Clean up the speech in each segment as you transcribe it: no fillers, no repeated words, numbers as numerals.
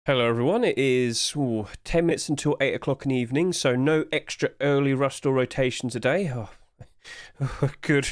Hello everyone, it is 10 minutes until 8 o'clock in the evening, so no extra early Rustle rotation today. Good.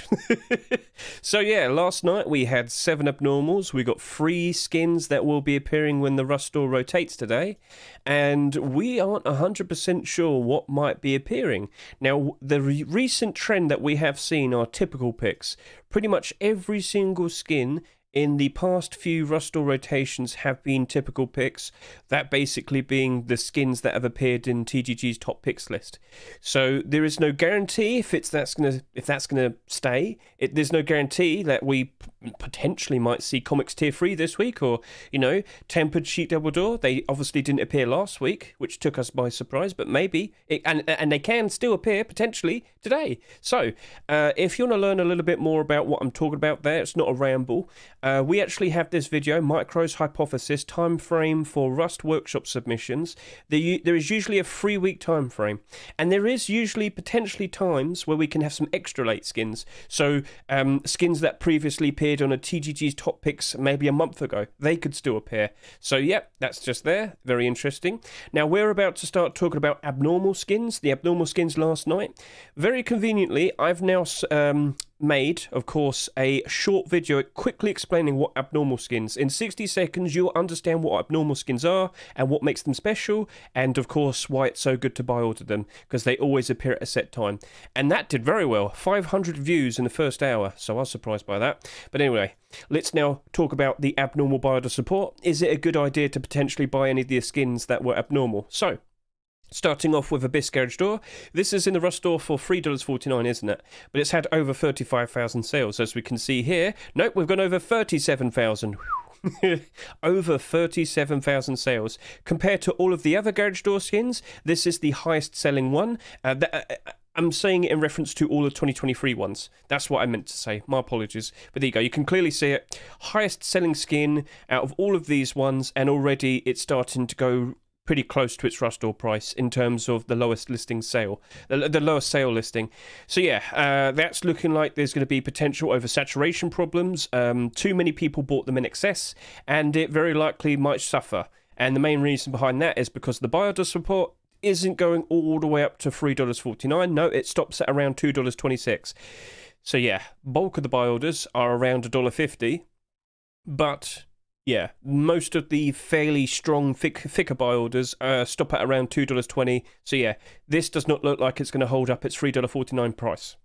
So yeah, last night we had 7 abnormals, we got 3 skins that will be appearing when the Rustle rotates today, and we aren't 100% sure what might be appearing. Now, the recent trend that we have seen are typical picks. Pretty much every single skin in the past few Rustle rotations have been typical picks, that basically being the skins that have appeared in TGG's top picks list. So there is no guarantee if that's gonna stay. There's no guarantee that we potentially might see Comics Tier 3 this week, or Tempered Sheet Double Door. They obviously didn't appear last week, which took us by surprise, but maybe and they can still appear potentially today. So if you want to learn a little bit more about what I'm talking about there, it's not a ramble. We actually have this video, Micro's Hypothesis, time frame for Rust Workshop submissions. There is usually a 3-week time frame, and there is usually potentially times where we can have some extra late skins. So skins that previously appeared on a TGG's top picks maybe a month ago, they could still appear. So yep, that's just there. Very interesting. Now we're about to start talking about abnormal skins, the abnormal skins last night. Very conveniently, I've now made, of course, a short video quickly explaining what abnormal skins. In 60 seconds, you'll understand what abnormal skins are and what makes them special, and of course, why it's so good to buy order them, because they always appear at a set time. And that did very well. 500 views in the first hour, so I was surprised by that. But anyway, let's now talk about the abnormal buy order support. Is it a good idea to potentially buy any of the skins that were abnormal? So, starting off with Abyss Garage Door. This is in the Rust store for $3.49, isn't it? But it's had over 35,000 sales, as we can see here. Nope, we've gone over 37,000. Over 37,000 sales. Compared to all of the other Garage Door skins, this is the highest selling one. I'm saying it in reference to all the 2023 ones. That's what I meant to say. My apologies. But there you go. You can clearly see it. Highest selling skin out of all of these ones, and already it's starting to go pretty close to its Rust store price in terms of the lowest listing sale, the lowest sale listing. So yeah, that's looking like there's going to be potential oversaturation problems. Too many people bought them in excess, and it very likely might suffer. And the main reason behind that is because the buy order support isn't going all the way up to $3.49. No, it stops at around $2.26. So yeah, bulk of the buy orders are around $1.50, but yeah, most of the fairly strong, thicker buy orders stop at around $2.20. So yeah, this does not look like it's going to hold up its $3.49 price.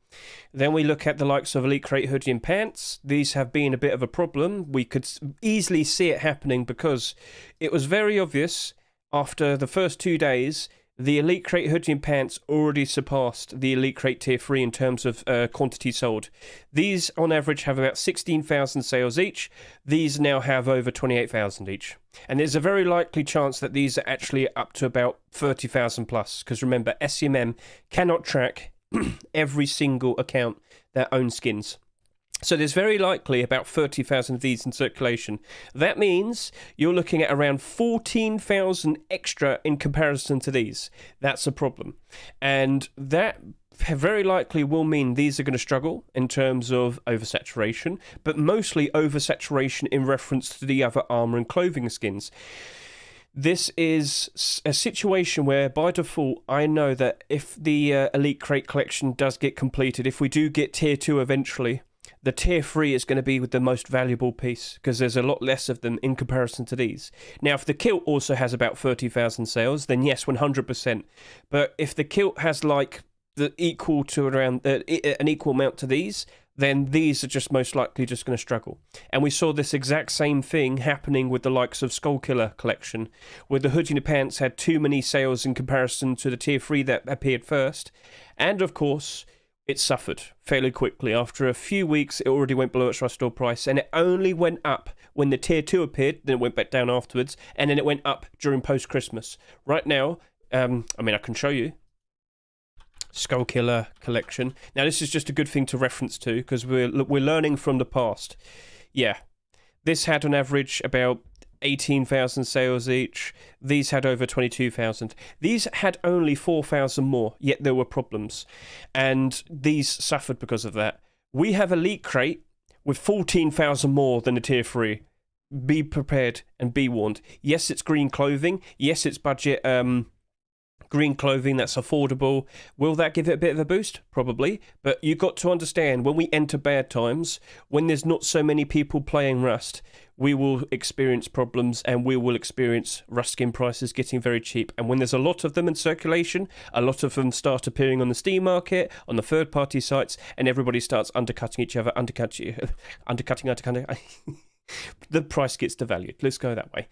Then we look at the likes of Elite Crate Hoodie and Pants. These have been a bit of a problem. We could easily see it happening because it was very obvious after the first 2 days. The Elite Crate Hoodie and Pants already surpassed the Elite Crate Tier 3 in terms of quantity sold. These, on average, have about 16,000 sales each. These now have over 28,000 each. And there's a very likely chance that these are actually up to about 30,000 plus. Because remember, SCMM cannot track every single account that owns skins. So there's very likely about 30,000 of these in circulation. That means you're looking at around 14,000 extra in comparison to these. That's a problem. And that very likely will mean these are going to struggle in terms of oversaturation, but mostly oversaturation in reference to the other armor and clothing skins. This is a situation where, by default, I know that if the Elite Crate collection does get completed, if we do get Tier 2 eventually, the Tier 3 is going to be with the most valuable piece because there's a lot less of them in comparison to these. Now, if the kilt also has about 30,000 sales, then yes, 100%. But if the kilt has like an equal amount to these, then these are just most likely just going to struggle. And we saw this exact same thing happening with the likes of Skullkiller collection, where the Hoodie and the Pants had too many sales in comparison to the Tier 3 that appeared first. And of course, it suffered fairly quickly. After a few weeks, it already went below its Rust store price, and it only went up when the Tier 2 appeared, then it went back down afterwards, and then it went up during post-Christmas. Right now, I can show you. Skullkiller collection. Now, this is just a good thing to reference to, because we're learning from the past. Yeah, this had on average about 18,000 sales each. These had over 22,000. These had only 4,000 more, yet there were problems. And these suffered because of that. We have Elite Crate with 14,000 more than the Tier 3. be prepared and be warned. Yes, it's green clothing. Yes, it's budget green clothing that's affordable. Will that give it a bit of a boost? Probably. But you've got to understand, when we enter bad times, when there's not so many people playing Rust, we will experience problems, and we will experience Rust skin prices getting very cheap. And when there's a lot of them in circulation, a lot of them start appearing on the Steam market, on the third-party sites, and everybody starts undercutting each other, undercutting. The price gets devalued. Let's go that way.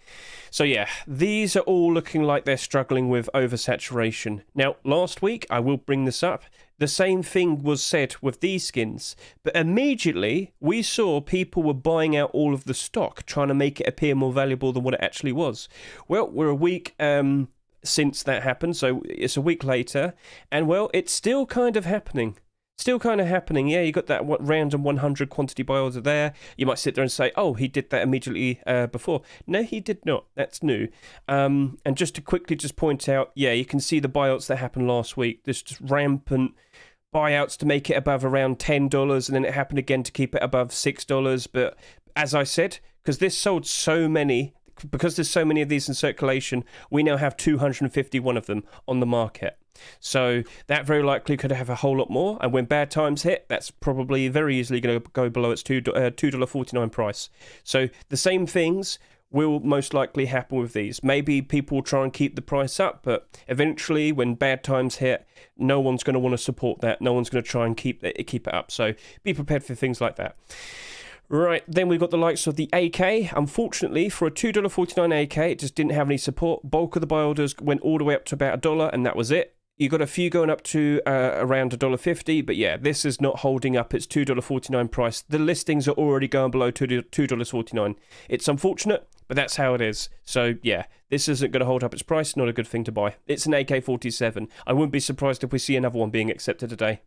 So yeah, these are all looking like they're struggling with oversaturation. Now, last week, I will bring this up, the same thing was said with these skins, but immediately we saw people were buying out all of the stock, trying to make it appear more valuable than what it actually was. Well, we're a week since that happened, so it's a week later, and well, it's still kind of happening. Yeah, you got that random 100 quantity buy order there. You might sit there and say, oh, he did that immediately before. No, he did not. That's new. And just to quickly just point out, yeah, you can see the buyouts that happened last week. There's just rampant buyouts to make it above around $10, and then it happened again to keep it above $6. But as I said, because this sold so many, because there's so many of these in circulation, we now have 251 of them on the market. So that very likely could have a whole lot more, and when bad times hit, that's probably very easily going to go below its $2.49 price. So the same things will most likely happen with these. Maybe people will try and keep the price up, but eventually when bad times hit, no one's going to want to support that. No one's going to try and keep it up. So be prepared for things like that. Right, then we've got the likes of the AK. Unfortunately, for a $2.49 AK, it just didn't have any support. Bulk of the buy orders went all the way up to about $1, and that was it. You got a few going up to around $1.50, but yeah, this is not holding up its $2.49 price. The listings are already going below $2.49. It's unfortunate, but that's how it is. So yeah, this isn't going to hold up its price. Not a good thing to buy. It's an AK-47. I wouldn't be surprised if we see another one being accepted today.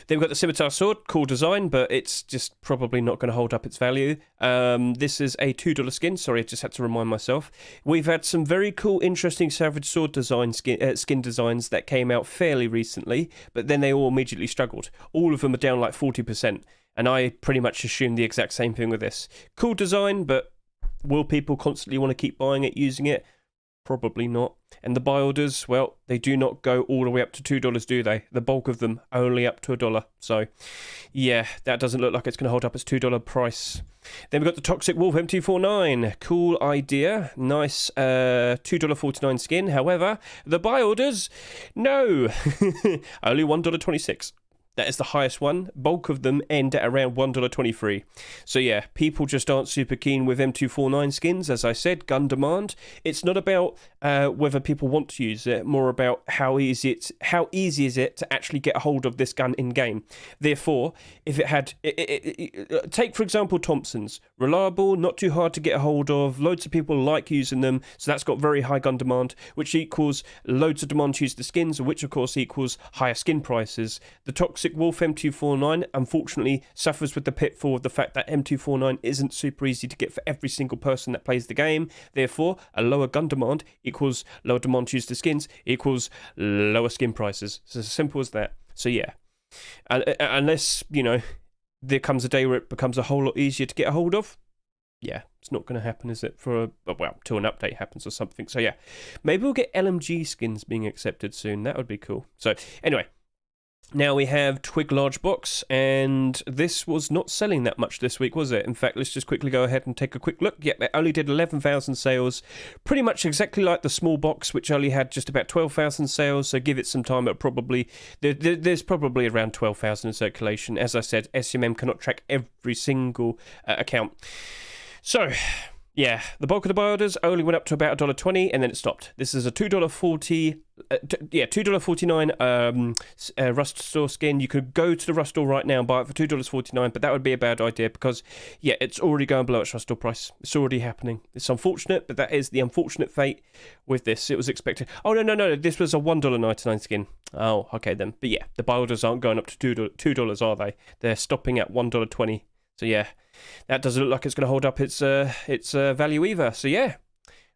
Then we've got the Scimitar Sword, cool design, but it's just probably not going to hold up its value. This is a $2 skin, sorry, I just had to remind myself. We've had some very cool, interesting Savage Sword design skin designs that came out fairly recently, but then they all immediately struggled. All of them are down like 40%, and I pretty much assumed the exact same thing with this. Cool design, but will people constantly want to keep buying it, using it? Probably not. And the buy orders, well, they do not go all the way up to $2, do they? The bulk of them only up to $1. So, yeah, that doesn't look like it's going to hold up its $2 price. Then we've got the Toxic Wolf M249. Cool idea. Nice $2.49 skin. However, the buy orders, no. Only $1.26. That is the highest one. Bulk of them end at around $1.23. So yeah, people just aren't super keen with M249 skins. As I said, gun demand. It's not about whether people want to use it, more about how easy is it to actually get a hold of this gun in game. Therefore, if it had, take for example Thompson's, reliable, not too hard to get a hold of. Loads of people like using them, so that's got very high gun demand, which equals loads of demand to use the skins, which of course equals higher skin prices. The Toxic Wolf M249 unfortunately suffers with the pitfall of the fact that M249 isn't super easy to get for every single person that plays the game. Therefore, a lower gun demand equals lower demand to use the skins equals lower skin prices. It's as simple as that. So yeah, unless, you know, there comes a day where it becomes a whole lot easier to get a hold of, yeah, it's not going to happen, is it? Till an update happens or something. So yeah, maybe we'll get LMG skins being accepted soon. That would be cool. So anyway, now we have Twig Large Box, and this was not selling that much this week, was it? In fact, let's just quickly go ahead and take a quick look. Yeah, they only did 11,000 sales, pretty much exactly like the small box, which only had just about 12,000 sales, so give it some time, there's probably around 12,000 in circulation. As I said, SMM cannot track every single account. So, yeah, the bulk of the buy orders only went up to about $1.20, and then it stopped. This is a $2.49 Rust Store skin. You could go to the Rust Store right now and buy it for $2.49, but that would be a bad idea because, yeah, it's already going below its Rust Store price. It's already happening. It's unfortunate, but that is the unfortunate fate with this. It was expected. Oh, no, this was a $1.99 skin. Oh, okay then. But yeah, the buy orders aren't going up to $2, are they? They're stopping at $1.20. So yeah, that doesn't look like it's going to hold up its value either. So yeah,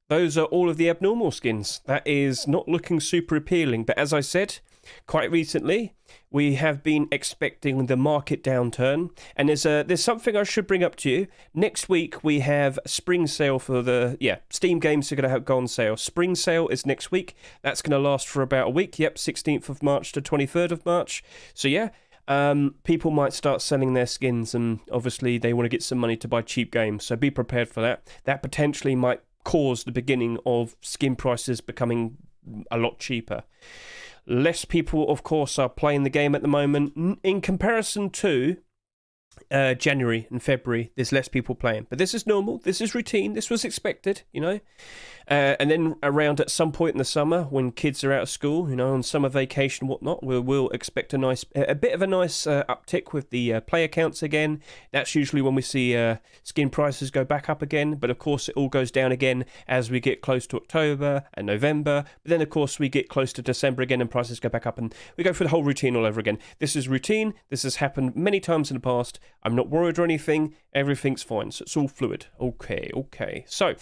those are all of the abnormal skins. That is not looking super appealing. But as I said, quite recently, we have been expecting the market downturn, and there's something I should bring up to you. Next week we have spring sale for Steam games are going to go on sale. Spring sale is next week. That's going to last for about a week. Yep, 16th of March to 23rd of March. So yeah, people might start selling their skins, and obviously they want to get some money to buy cheap games. So be prepared for that. That potentially might cause the beginning of skin prices becoming a lot cheaper. Less people, of course, are playing the game at the moment. In comparison to January and February, there's less people playing. But this is normal. This is routine. This was expected, you know. And then around at some point in the summer, when kids are out of school, you know, on summer vacation and whatnot, we'll expect a bit of a nice uptick with the player counts again. That's usually when we see skin prices go back up again. But of course, it all goes down again as we get close to October and November. But then, of course, we get close to December again and prices go back up, and we go through the whole routine all over again. This is routine. This has happened many times in the past. I'm not worried or anything. Everything's fine. So it's all fluid. Okay. So,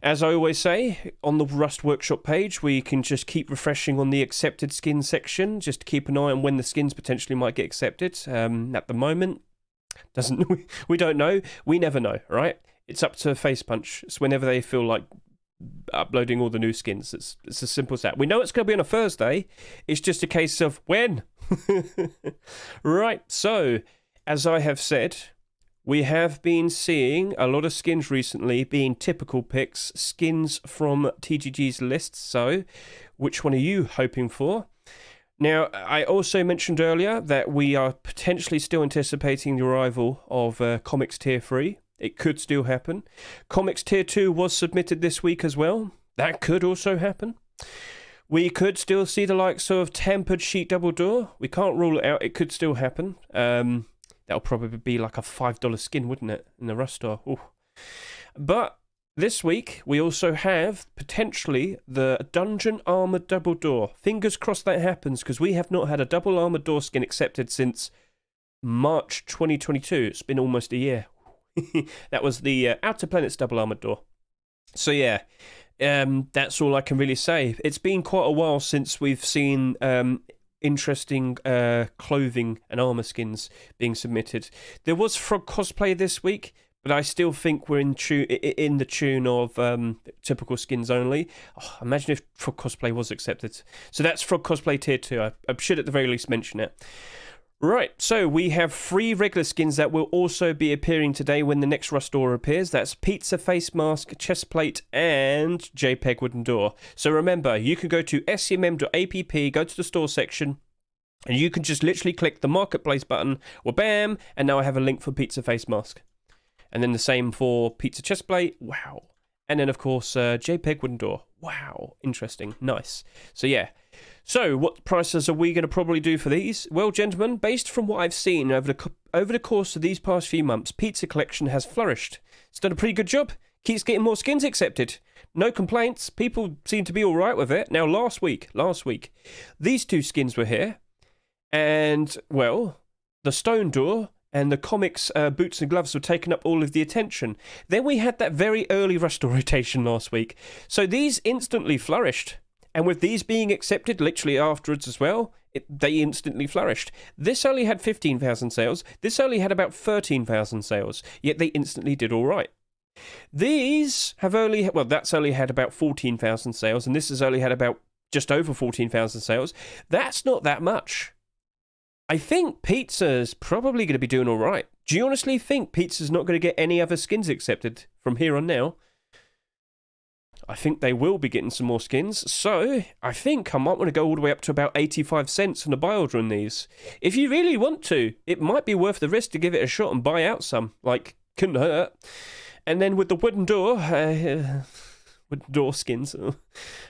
as I always say, on the Rust Workshop page, we can just keep refreshing on the accepted skin section, just to keep an eye on when the skins potentially might get accepted. At the moment, we don't know. We never know, right? It's up to Facepunch. It's whenever they feel like uploading all the new skins. It's as simple as that. We know it's going to be on a Thursday. It's just a case of when. Right, so, as I have said, we have been seeing a lot of skins recently being typical picks, skins from TGG's lists. So, which one are you hoping for? Now, I also mentioned earlier that we are potentially still anticipating the arrival of Comics Tier 3. It could still happen. Comics Tier 2 was submitted this week as well. That could also happen. We could still see the likes of Tempered Sheet Double Door. We can't rule it out. It could still happen. That'll probably be like a $5 skin, wouldn't it, in the Rust store? Ooh. But this week, we also have, potentially, the Dungeon Armored Double Door. Fingers crossed that happens, because we have not had a Double Armored Door skin accepted since March 2022. It's been almost a year. That was the Outer Planets Double Armored Door. So yeah, that's all I can really say. It's been quite a while since we've seen interesting clothing and armor skins being submitted. There was Frog Cosplay this week, but I still think we're in the tune of typical skins only. Oh, imagine if Frog Cosplay was accepted. So that's Frog Cosplay Tier 2. I should at the very least mention it. Right, so we have 3 regular skins that will also be appearing today when the next Rust Door appears. That's Pizza Face Mask, Chest Plate, and JPEG Wooden Door. So remember, you can go to scmm.app, go to the store section, and you can just literally click the Marketplace button, well, bam, and now I have a link for Pizza Face Mask. And then the same for Pizza Chest Plate, wow. And then, of course, JPEG Wooden Door. Wow, interesting, nice. So, yeah. So, what prices are we going to probably do for these? Well, gentlemen, based from what I've seen over the course of these past few months, Pizza Collection has flourished. It's done a pretty good job. Keeps getting more skins accepted. No complaints. People seem to be all right with it. Now, last week, these 2 skins were here. And, well, the Stone Door and the comics boots and gloves were taking up all of the attention. Then we had that very early Rust Door rotation last week. So these instantly flourished. And with these being accepted literally afterwards as well, they instantly flourished. This only had 15,000 sales. This only had about 13,000 sales. Yet they instantly did all right. These have that's only had about 14,000 sales. And this has only had about just over 14,000 sales. That's not that much. I think Pizza's probably going to be doing all right. Do you honestly think Pizza's not going to get any other skins accepted from here on now? I think they will be getting some more skins, so I think I might want to go all the way up to about 85 cents on the buy order on these. If you really want to, it might be worth the risk to give it a shot and buy out some. Like, couldn't hurt. And then with the Wooden Door, Wooden Door skins,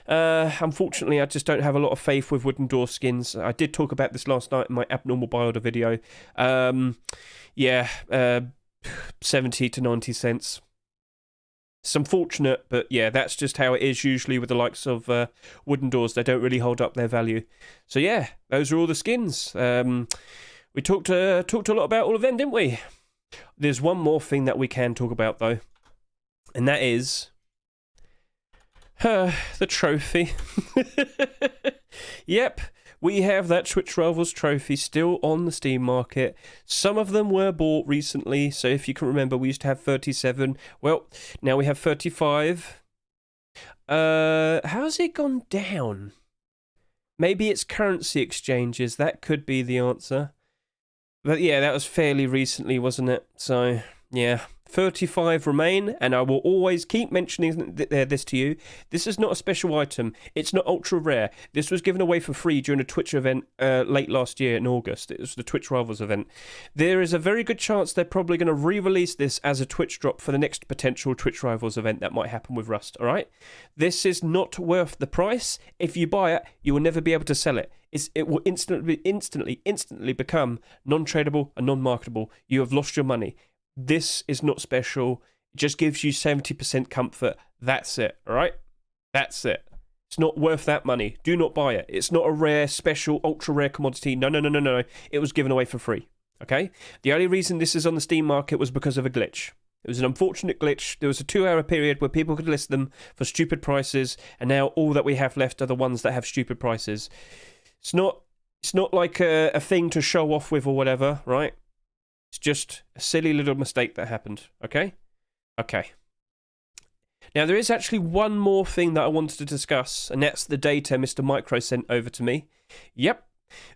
unfortunately I just don't have a lot of faith with Wooden Door skins. I did talk about this last night in my abnormal buy order video. 70 to 90 cents. It's unfortunate, but yeah, that's just how it is usually with the likes of Wooden Doors. They don't really hold up their value. So yeah, those are all the skins. We talked a lot about all of them, didn't we? There's one more thing that we can talk about, though. And that is the trophy. Yep, we have that Twitch Rivals trophy still on the Steam market. Some of them were bought recently, so if you can remember, we used to have 37. Well, now we have 35. How's it gone down? Maybe it's currency exchanges. That could be the answer. But yeah, that was fairly recently, wasn't it? So, yeah. 35 remain, and I will always keep mentioning this to you. This is not a special item. It's not ultra rare. This was given away for free during a Twitch event late last year in August. It was the Twitch Rivals event. There is a very good chance they're probably going to re-release this as a Twitch drop for the next potential Twitch Rivals event that might happen with Rust, alright? This is not worth the price. If you buy it, you will never be able to sell it. It will instantly become non-tradable and non-marketable. You have lost your money. This is not special. It just gives you 70% comfort. That's it, all right? That's it. It's not worth that money. Do not buy it. It's not a rare, special, ultra-rare commodity. No. It was given away for free, okay? The only reason this is on the Steam market was because of a glitch. It was an unfortunate glitch. There was a 2-hour period where people could list them for stupid prices, and now all that we have left are the ones that have stupid prices. It's not like a thing to show off with or whatever, right? It's just a silly little mistake that happened, okay? Okay. Now, there is actually one more thing that I wanted to discuss, and that's the data Mr. Micro sent over to me. Yep.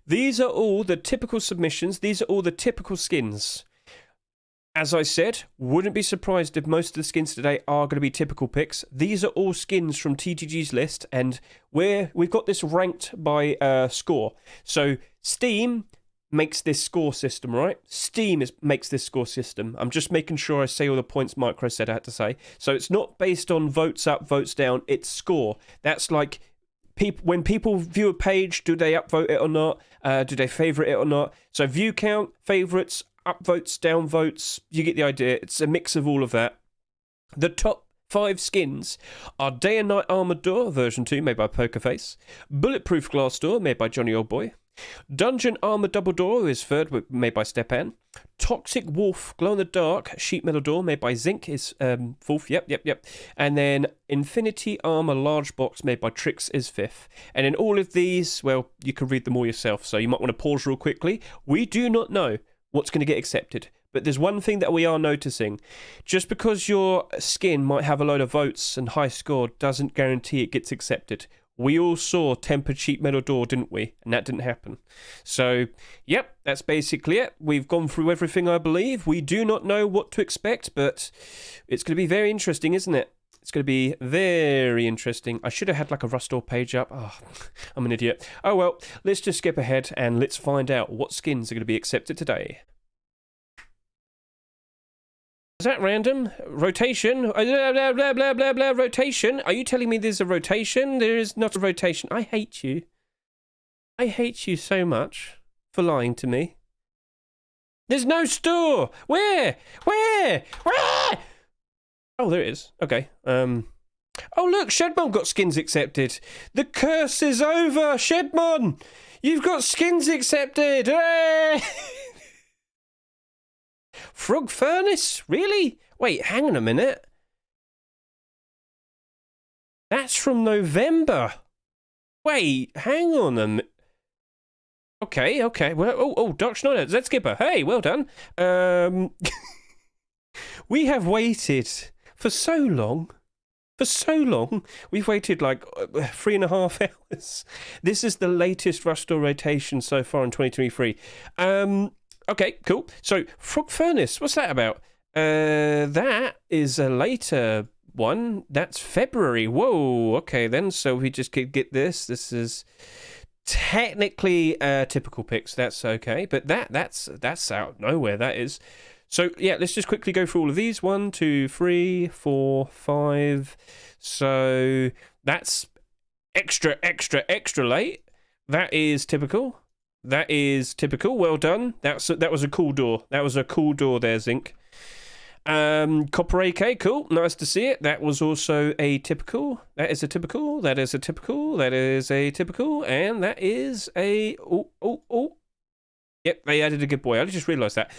These are all the typical submissions. These are all the typical skins. As I said, wouldn't be surprised if most of the skins today are going to be typical picks. These are all skins from TGG's list, and we've got this ranked by score. So, Steam makes this score system, right? Steam makes this score system. I'm just making sure I say all the points Micro said I had to say. So it's not based on votes up, votes down. It's score. That's like when people view a page, do they upvote it or not? Do they favorite it or not? So view count, favorites, upvotes, downvotes. You get the idea. It's a mix of all of that. The top 5 skins are Day and Night Armored Door version 2 made by Pokerface, Bulletproof Glass Door made by Johnny Oldboy, Dungeon Armor Double Door is third, made by Stepan. Toxic Wolf Glow in the Dark Sheet Metal Door made by Zinc is fourth. Yep. And then Infinity Armor Large Box made by Trix is fifth. And in all of these, well, you can read them all yourself, so you might want to pause real quickly. We do not know what's going to get accepted. But there's one thing that we are noticing. Just because your skin might have a load of votes and high score doesn't guarantee it gets accepted. We all saw Tempered Sheet Metal Door, didn't we? And that didn't happen. So, yep, that's basically it. We've gone through everything, I believe. We do not know what to expect, but it's going to be very interesting, isn't it? It's going to be very interesting. I should have had like a Rust Door page up. Oh, I'm an idiot. Oh well, let's just skip ahead and let's find out what skins are going to be accepted today. Is that random? Rotation? Blah, blah, blah, rotation? Are you telling me there's a rotation? There is not a rotation. I hate you. I hate you so much for lying to me. There's no store! Where? Oh, there it is. Okay. Oh, look, Shedmon got skins accepted. The curse is over, Shedmon! You've got skins accepted! Hey! Frog Furnace? Really? Wait, hang on a minute. That's from November. Wait, hang on a minute. Okay. Well, Dark Schneider, Z-Skipper. Hey, well done. We have waited for so long. We've waited like 3.5 hours. This is the latest Rust Door rotation so far in 2023. Okay, cool. So, Frog Furnace, what's that about? That is a later one. That's February. Whoa, okay then. So we just get this. This is technically typical picks. That's okay. But that's out of nowhere, that is. So, yeah, let's just quickly go through all of these. 1, 2, 3, 4, 5. So, that's extra late. That is typical. Well done. That was a cool door. That was a cool door there, Zinc. Copper AK, cool. Nice to see it. That was also a typical. That is a typical. That is a typical. That is a typical. And that is a... Oh. Yep, they added a good boy. I just realised that.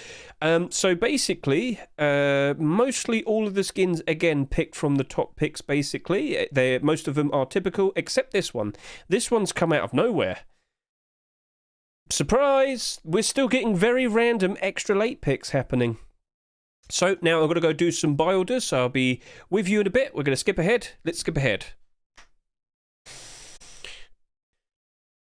So basically, mostly all of the skins, again, picked from the top picks, basically. Most of them are typical, except this one. This one's come out of nowhere. surprise, we're still getting very random extra late picks happening. So now I've got to go do some buy orders, so I'll be with you in a bit. We're going to skip ahead. Let's skip ahead.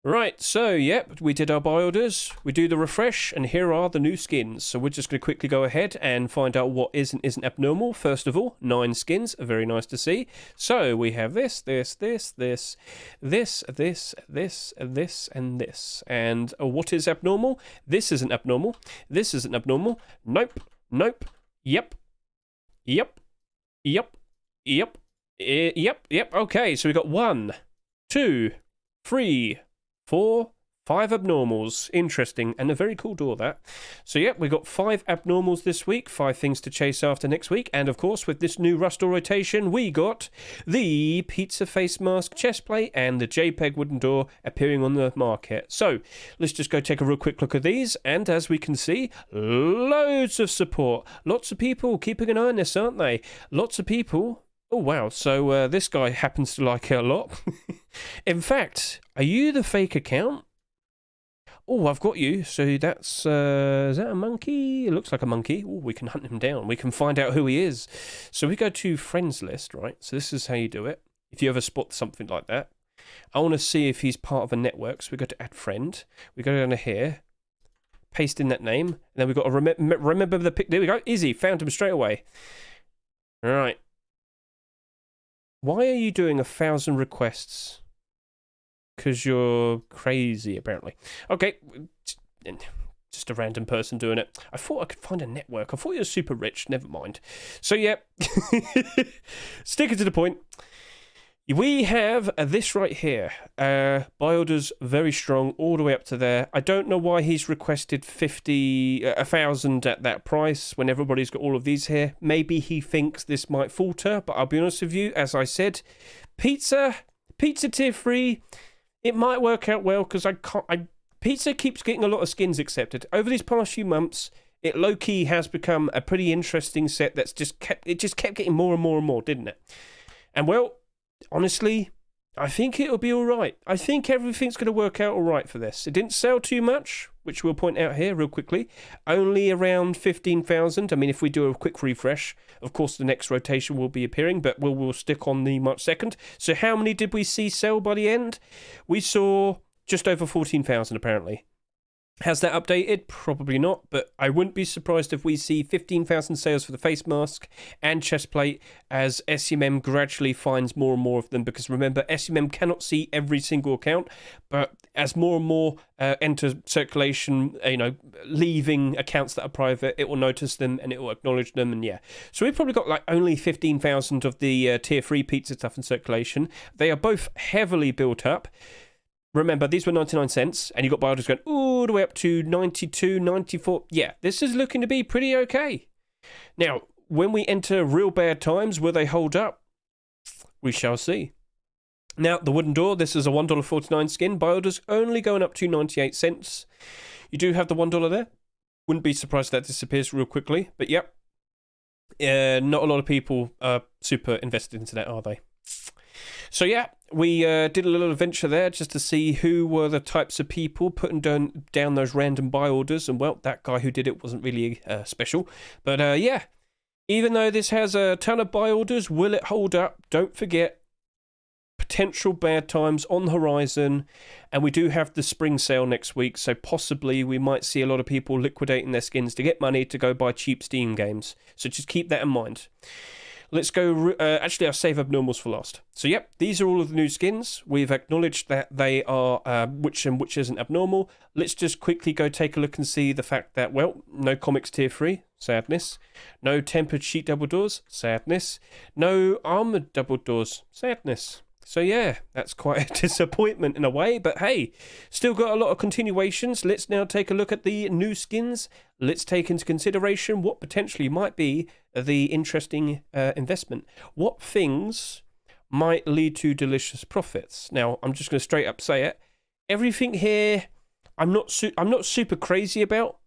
Right, so, yep, we did our buy orders, we do the refresh, and here are the new skins. So we're just going to quickly go ahead and find out what is and isn't abnormal. First of all, 9 skins, very nice to see. So we have this, and this. And what is abnormal? This isn't abnormal. This isn't abnormal. Nope. Yep. Okay, so we got 1, 2, 3, 4, 5 abnormals. Interesting, and a very cool door, that. So, yep, we got 5 abnormals this week, 5 things to chase after next week, and of course, with this new Rust door rotation, we got the pizza face mask chestplate and the JPEG wooden door appearing on the market. So, let's just go take a real quick look at these, and as we can see, loads of support. Lots of people keeping an eye on this, aren't they? Lots of people. Oh, wow. So this guy happens to like it a lot. In fact, are you the fake account? Oh, I've got you. So that's, is that a monkey? It looks like a monkey. Oh, we can hunt him down. We can find out who he is. So we go to friends list, right? So this is how you do it. If you ever spot something like that. I want to see if he's part of a network. So we go to add friend. We go down to here. Paste in that name. And then we've got to remember the pic. There we go. Easy. Found him straight away. All right. Why are you doing 1,000 requests? Because you're crazy, apparently. Okay, just a random person doing it. I thought I could find a network. I thought you were super rich. Never mind. So, yeah. Sticking to the point. We have this right here. Buy orders very strong all the way up to there. I don't know why he's requested 1,000 at that price when everybody's got all of these here. Maybe he thinks this might falter, but I'll be honest with you, as I said, pizza tier 3, it might work out well because pizza keeps getting a lot of skins accepted. Over these past few months, it low-key has become a pretty interesting set that's just kept getting more and more and more, didn't it? And well, honestly, I think it'll be all right. I think everything's going to work out all right for this. It didn't sell too much, which we'll point out here real quickly. Only around 15,000. I mean, if we do a quick refresh, of course, the next rotation will be appearing, but we'll stick on the March 2nd. So how many did we see sell by the end? We saw just over 14,000, apparently. Has that updated? Probably not, but I wouldn't be surprised if we see 15,000 sales for the face mask and chest plate as SMM gradually finds more and more of them, because remember, SMM cannot see every single account, but as more and more enter circulation, leaving accounts that are private, it will notice them and it will acknowledge them, and yeah. So we've probably got like only 15,000 of the tier 3 pizza stuff in circulation. They are both heavily built up. Remember, these were 99 cents, and you got buy orders going all the way up to 92, 94. Yeah, this is looking to be pretty okay. Now, when we enter real bad times, will they hold up? We shall see. Now, the wooden door, this is a $1.49 skin. Buy orders only going up to 98 cents. You do have the $1 there. Wouldn't be surprised if that disappears real quickly, but yep. Not a lot of people are super invested into that, are they? So yeah, we did a little adventure there just to see who were the types of people putting down those random buy orders, and well, that guy who did it wasn't really special. But yeah, even though this has a ton of buy orders, will it hold up? Don't forget, potential bad times on the horizon, and we do have the spring sale next week, so possibly we might see a lot of people liquidating their skins to get money to go buy cheap Steam games. So just keep that in mind. Let's go, actually I'll save abnormals for last. So yep, these are all of the new skins. We've acknowledged that they are which and which isn't abnormal. Let's just quickly go take a look and see the fact that, well, no comics tier 3, sadness. No tempered sheet double doors, sadness. No armoured double doors, sadness. So yeah, that's quite a disappointment in a way, but hey, still got a lot of continuations. Let's now take a look at the new skins. Let's take into consideration what potentially might be the interesting investment. What things might lead to delicious profits? Now, I'm just going to straight up say it. Everything here, I'm not super crazy about,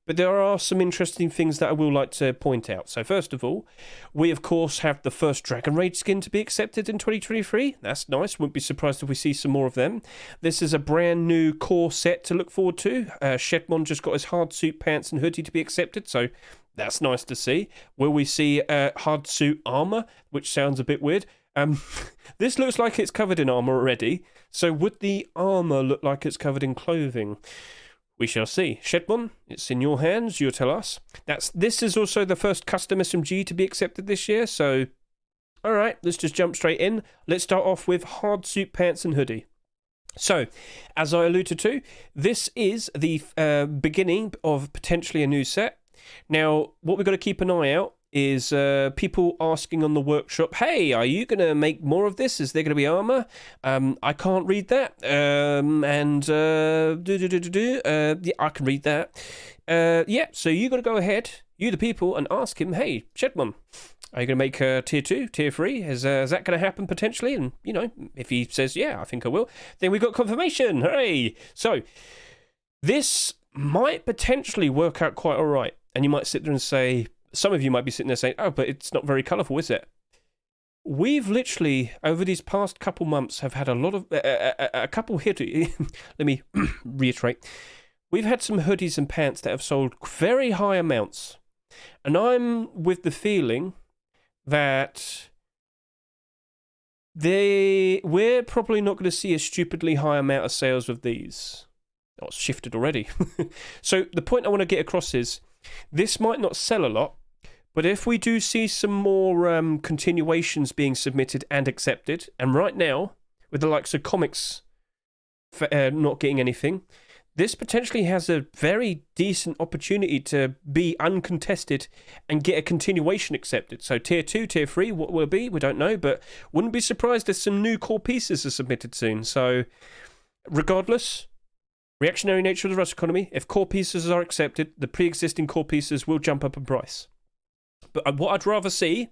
But there are some interesting things that I will like to point out. So first of all, we of course have the first Dragon Rage skin to be accepted in 2023. That's nice. Wouldn't be surprised if we see some more of them. This is a brand new core set to look forward to. Shedmon just got his hard suit pants and hoodie to be accepted, so that's nice to see. Will we see hard suit armor, which sounds a bit weird? This looks like it's covered in armor already. So would the armor look like it's covered in clothing? We shall see. Shedmon, it's in your hands. You'll tell us. This is also the first custom SMG to be accepted this year. So, all right, let's just jump straight in. Let's start off with hard suit pants and hoodie. So, as I alluded to, this is the beginning of potentially a new set. Now, what we've got to keep an eye out is people asking on the workshop, hey, are you going to make more of this? Is there going to be armor? I can't read that. Yeah, I can read that. Yeah, so you got to go ahead, you the people, and ask him, hey, Shedmon, are you going to make tier 2, tier 3? Is that going to happen potentially? And, you know, if he says, yeah, I think I will, then we got confirmation. Hooray! So, this might potentially work out quite all right. And you might sit there and say, some of you might be sitting there saying, oh, but it's not very colourful, is it? We've literally, over these past couple months, have had a lot of, a couple hoodies, let me reiterate, we've had some hoodies and pants that have sold very high amounts. And I'm with the feeling that we're probably not going to see a stupidly high amount of sales of these. Oh, it's shifted already. So the point I want to get across is, this might not sell a lot, but if we do see some more continuations being submitted and accepted, and right now, with the likes of comics not getting anything, this potentially has a very decent opportunity to be uncontested and get a continuation accepted. So tier 2, tier 3, what will it be? We don't know, but wouldn't be surprised if some new core pieces are submitted soon. So regardless, reactionary nature of the Rust economy, if core pieces are accepted, the pre-existing core pieces will jump up in price. But what I'd rather see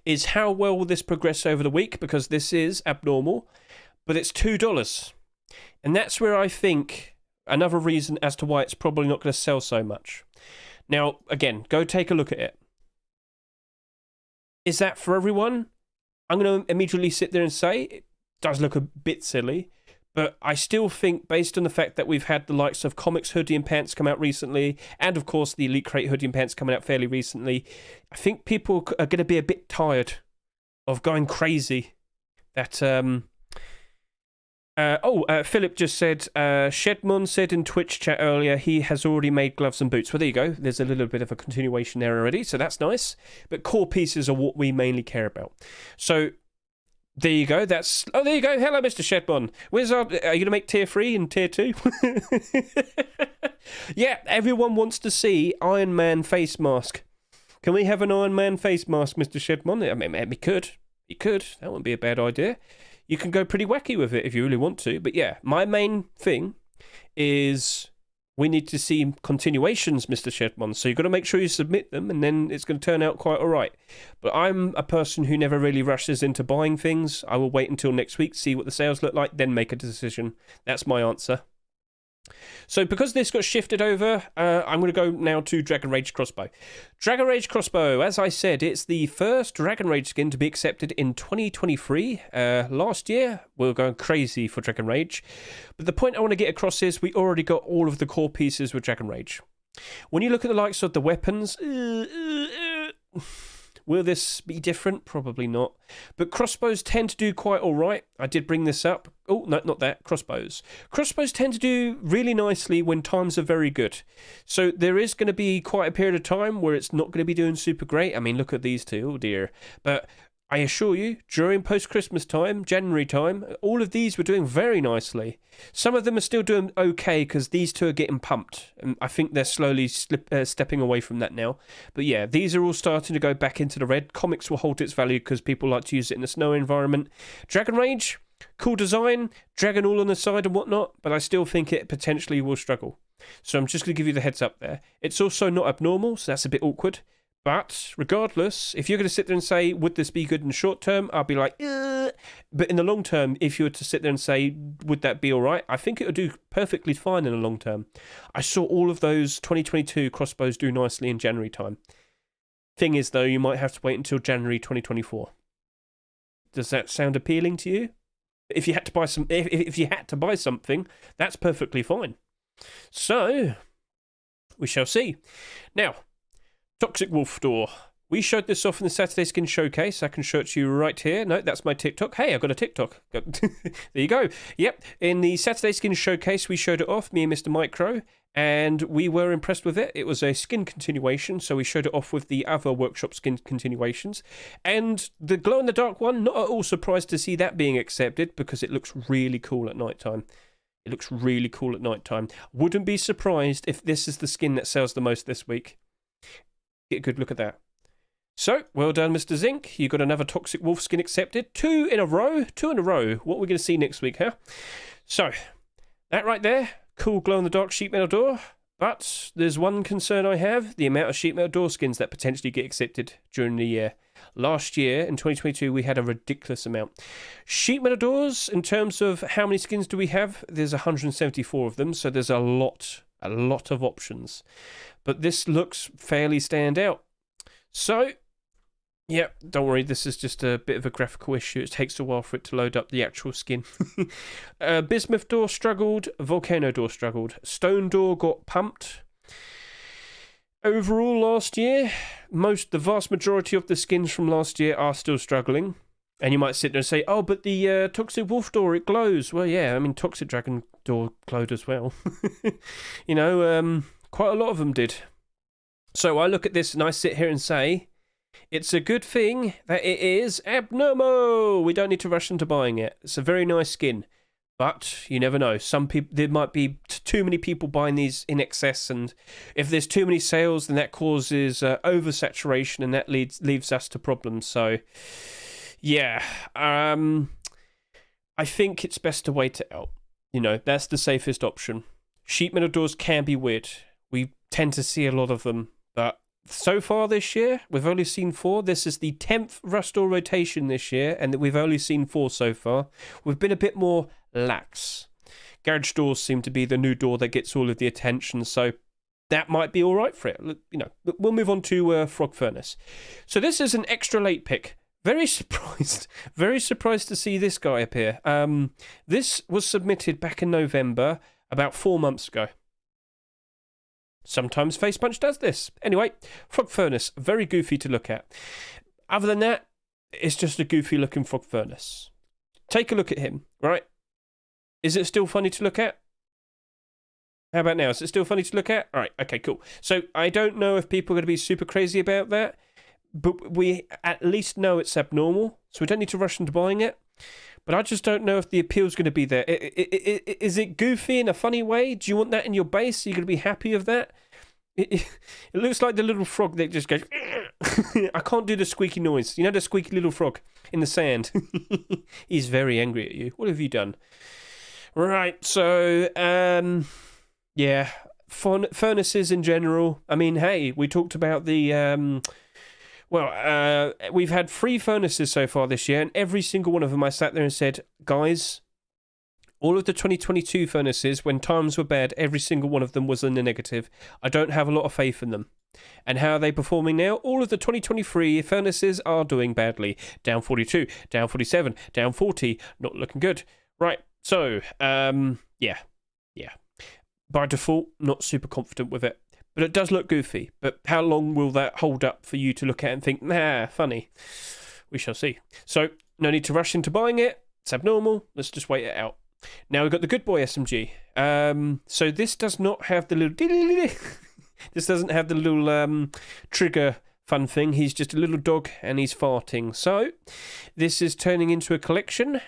is how well will this progress over the week, because this is abnormal, but it's $2. And that's where I think another reason as to why it's probably not going to sell so much. Now, again, go take a look at it. Is that for everyone? I'm going to immediately sit there and say it does look a bit silly. But I still think, based on the fact that we've had the likes of Comics hoodie and pants come out recently, and of course the Elite Crate hoodie and pants coming out fairly recently, I think people are going to be a bit tired of going crazy. That Philip just said, Shedmon said in Twitch chat earlier he has already made gloves and boots. Well, there you go. There's a little bit of a continuation there already, so that's nice. But core pieces are what we mainly care about. So there you go. There you go. Hello, Mr. Shedmon. Are you going to make tier 3 and tier 2? Yeah, everyone wants to see Iron Man face mask. Can we have an Iron Man face mask, Mr. Shedmon? I mean, we could. You could. That wouldn't be a bad idea. You can go pretty wacky with it if you really want to. But yeah, my main thing is we need to see continuations, Mr. Shedmon. So you've got to make sure you submit them, and then it's going to turn out quite all right. But I'm a person who never really rushes into buying things. I will wait until next week, see what the sales look like, then make a decision. That's my answer. So because this got shifted over, I'm going to go now to Dragon Rage Crossbow. Dragon Rage Crossbow, as I said, it's the first Dragon Rage skin to be accepted in 2023. Last year, we were going crazy for Dragon Rage. But the point I want to get across is we already got all of the core pieces with Dragon Rage. When you look at the likes of the weapons, will this be different? Probably not. But crossbows tend to do quite all right. I did bring this up. Oh, no, not that. Crossbows. Crossbows tend to do really nicely when times are very good. So there is going to be quite a period of time where it's not going to be doing super great. I mean, look at these two. Oh, dear. But I assure you, during post-Christmas time, January time, all of these were doing very nicely. Some of them are still doing okay because these two are getting pumped. And I think they're slowly stepping away from that now. But yeah, these are all starting to go back into the red. Comics will hold its value because people like to use it in the snow environment. Dragon Rage, cool design, dragon all on the side and whatnot, but I still think it potentially will struggle. So I'm just going to give you the heads up there. It's also not abnormal, so that's a bit awkward. But regardless, if you're going to sit there and say, would this be good in the short term? I'll be like, but in the long term, if you were to sit there and say, would that be all right? I think it would do perfectly fine in the long term. I saw all of those 2022 crossbows do nicely in January time. Thing is, though, you might have to wait until January 2024. Does that sound appealing to you? If you had to buy if you had to buy something, that's perfectly fine. So we shall see. Now, Toxic Wolf door. We showed this off in the Saturday Skin Showcase. I can show it to you right here. No, that's my TikTok. Hey, I've got a TikTok. There you go. Yep, in the Saturday Skin Showcase, we showed it off, me and Mr. Micro, and we were impressed with it. It was a skin continuation, so we showed it off with the other workshop skin continuations. And the glow-in-the-dark one, not at all surprised to see that being accepted, because it looks really cool at nighttime. It looks really cool at nighttime. Wouldn't be surprised if this is the skin that sells the most this week. Get a good look at that. So, well done, Mr. Zinc. You got another Toxic Wolf skin accepted. 2 in a row. 2 in a row. What we're going to see next week, huh? So, that right there. Cool glow-in-the-dark sheet metal door. But there's one concern I have. The amount of sheet metal door skins that potentially get accepted during the year. Last year, in 2022, we had a ridiculous amount. Sheet metal doors, in terms of how many skins do we have? There's 174 of them, so there's a lot of options. But this looks fairly stand out. So, yeah, don't worry, this is just a bit of a graphical issue. It takes a while for it to load up the actual skin. Bismuth door struggled, Volcano door struggled. Stone door got pumped. Overall, last year, the vast majority of the skins from last year are still struggling. And you might sit there and say, oh, but the Toxic Wolf door, it glows. Well, yeah, I mean, Toxic Dragon door glowed as well. You know, quite a lot of them did. So I look at this and I sit here and say, it's a good thing that it is abnormal. We don't need to rush into buying it. It's a very nice skin. But you never know. Some people, there might be too many people buying these in excess, and if there's too many sales, then that causes oversaturation, and that leaves us to problems. So, yeah, I think it's best to wait it out. You know, that's the safest option. Sheet metal doors can be weird. We tend to see a lot of them, but so far this year, we've only seen 4. This is the 10th Rust door rotation this year, and we've only seen 4 so far. We've been a bit more lax. Garage doors seem to be the new door that gets all of the attention, so that might be all right for it. You know, we'll move on to Frog Furnace. So this is an extra late pick. Very surprised to see this guy appear. This was submitted back in November, about 4 months ago. Sometimes Face Punch does this. Anyway, Frog Furnace, very goofy to look at. Other than that, it's just a goofy looking Frog Furnace. Take a look at him, right? Is it still funny to look at? How about now? Is it still funny to look at? All right, okay, cool. So I don't know if people are going to be super crazy about that, but we at least know it's abnormal, so we don't need to rush into buying it. But I just don't know if the appeal's going to be there. Is it goofy in a funny way? Do you want that in your base? Are you going to be happy with that? It looks like the little frog that just goes... I can't do the squeaky noise. You know the squeaky little frog in the sand? He's very angry at you. What have you done? Right, so... yeah, furnaces in general. I mean, hey, we talked about the... we've had 3 furnaces so far this year, and every single one of them I sat there and said, guys, all of the 2022 furnaces, when times were bad, every single one of them was in the negative. I don't have a lot of faith in them. And how are they performing now? All of the 2023 furnaces are doing badly. Down 42, down 47, down 40, not looking good. Right, so, yeah. By default, not super confident with it. But it does look goofy. But how long will that hold up for you to look at and think, nah, funny? We shall see. So, no need to rush into buying it. It's abnormal. Let's just wait it out. Now we've got the Good Boy SMG. So this does not have the little... This doesn't have the little trigger fun thing. He's just a little dog and he's farting. So, this is turning into a collection.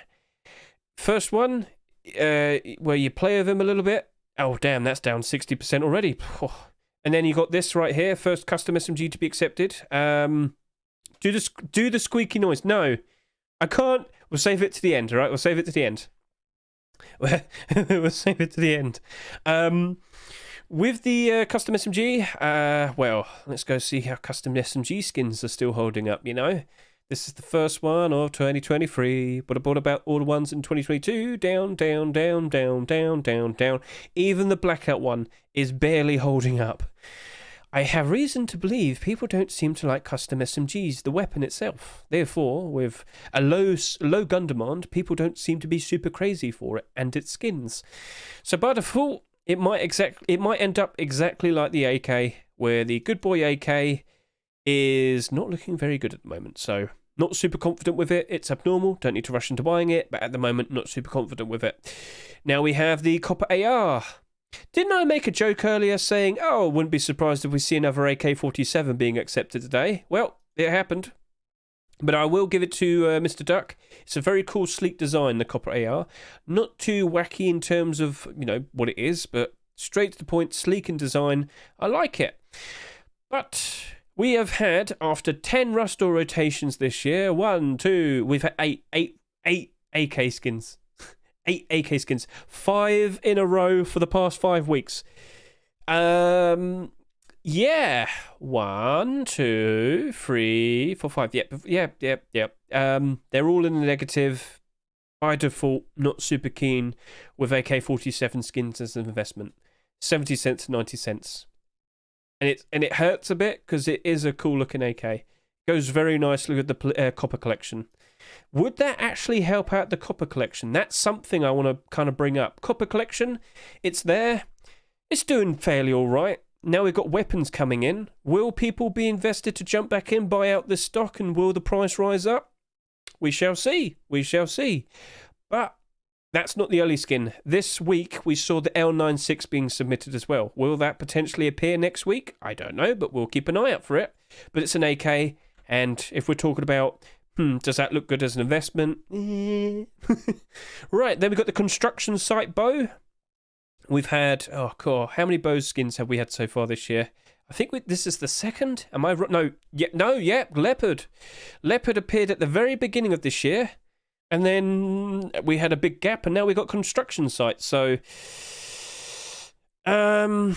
First one, where you play with him a little bit. Oh, damn, that's down 60% already. And then you got this right here, first custom SMG to be accepted. Do the squeaky noise. No, I can't. We'll save it to the end, all right? We'll save it to the end. We'll save it to the end. With the custom SMG, well, let's go see how custom SMG skins are still holding up, you know. This is the first one of 2023, but I bought about all the ones in 2022. Down, down, down, down, down, down, down. Even the blackout one is barely holding up. I have reason to believe people don't seem to like custom SMGs, the weapon itself. Therefore, with a low gun demand, people don't seem to be super crazy for it and its skins. So by default, it might end up exactly like the AK, where the good boy AK is not looking very good at the moment. So not super confident with it. It's abnormal. Don't need to rush into buying it, but at the moment, not super confident with it. Now we have the copper AR. Didn't I make a joke earlier saying, oh, wouldn't be surprised if we see another AK-47 being accepted today? Well, it happened. But I will give it to Mr. Duck. It's a very cool, sleek design, the copper AR. Not too wacky in terms of, you know, what it is, but straight to the point, sleek in design. I like it. But we have had, after 10 Rustor rotations this year, we've had eight AK skins. 8 AK skins. 5 in a row for the past 5 weeks. Yeah. 1, 2, 3, 4, 5. Yep. They're all in the negative. By default, not super keen with AK-47 skins as an investment. 70 cents to 90 cents. And it hurts a bit because it is a cool looking AK. Goes very nicely with the copper collection. Would that actually help out the copper collection? That's something I want to kind of bring up. Copper collection, it's there. It's doing fairly all right. Now we've got weapons coming in. Will people be invested to jump back in, buy out this stock, and will the price rise up? We shall see. We shall see. But that's not the only skin. This week we saw the L96 being submitted as well. Will that potentially appear next week? I don't know, but we'll keep an eye out for it. But it's an AK, and if we're talking about, does that look good as an investment? Right, then we've got the construction site bow. We've had, oh, cool. How many bow skins have we had so far this year? I think this is the second. Am I right? No, leopard. Leopard appeared at the very beginning of this year. And then we had a big gap, and now we've got construction sites. So, I